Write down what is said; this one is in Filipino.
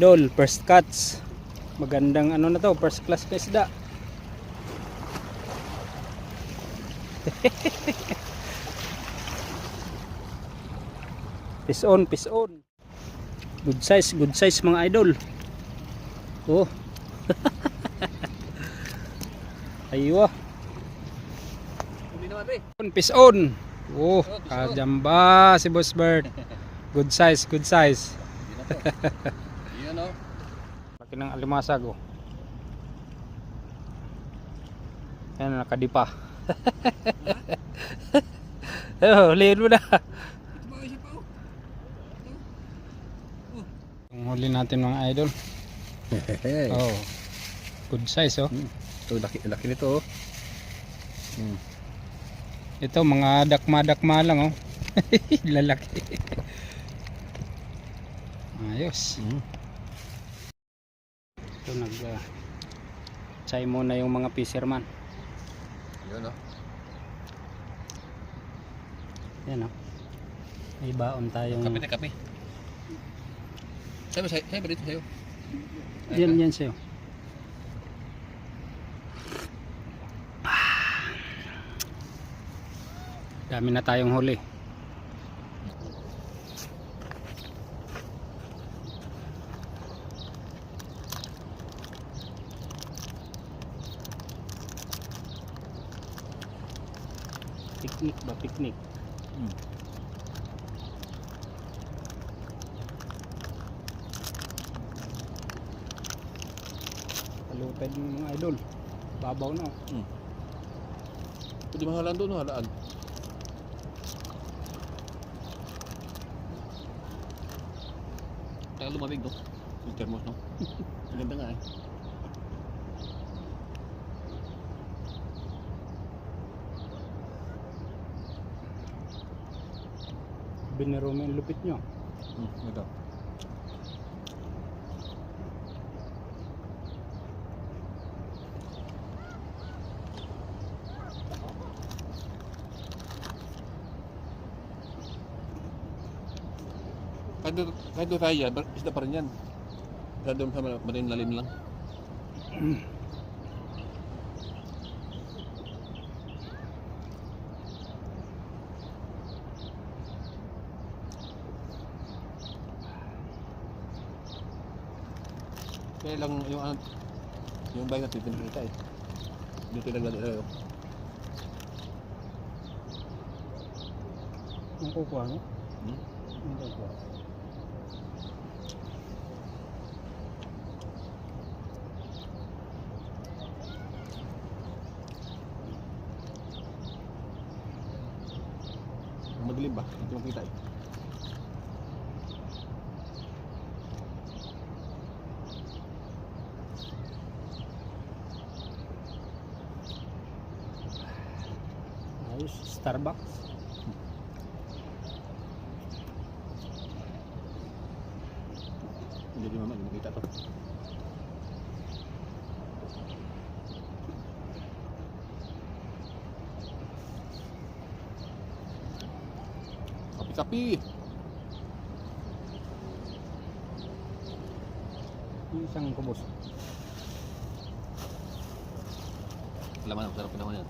idol, first catch. Magandang ano na to, first class na isda. Fish on, fish on. Good size mga idol. Oh. Aywa. Fish on. Oh, kajamba si Boss Bird. Good size, good size. Yan o. Laki ng alimasag oh. Yan nakadipa. Oh, liit mo na. Ang huli natin mga idol. Oh. Good size oh. Ito laki nito oh. Ito mga dakma lang oh. Lalaki. Ayos. Ito try muna yung mga fisherman. Yun oh. Yan oh. May baon tayong Kape na kape. Saya ba dito sa'yo? yan sa'yo. Dami na tayong huli. Picnic ba? Picnic. Kalupad yung mga idol. Babaw na. Pwede mahalaan doon, halaan. Kaya lumamig no? Yung thermos no? Ang ganda nga eh. Biniro mo yung lupit nyo. Ganda. Kahit doon tayo yan, isda pa rin yan. Kahit doon sa marin lalim lang. Kaya lang yung bike natin pinakita eh. Dito naglali tayo. Ang kukuha mo? Ang kukuha. Madilim ba? Hindi makita eh. Ayos, Starbucks. Hindi mama, hindi makita to. Kapi-kapi. Yung isang kubos. Laman, sarap naman yan.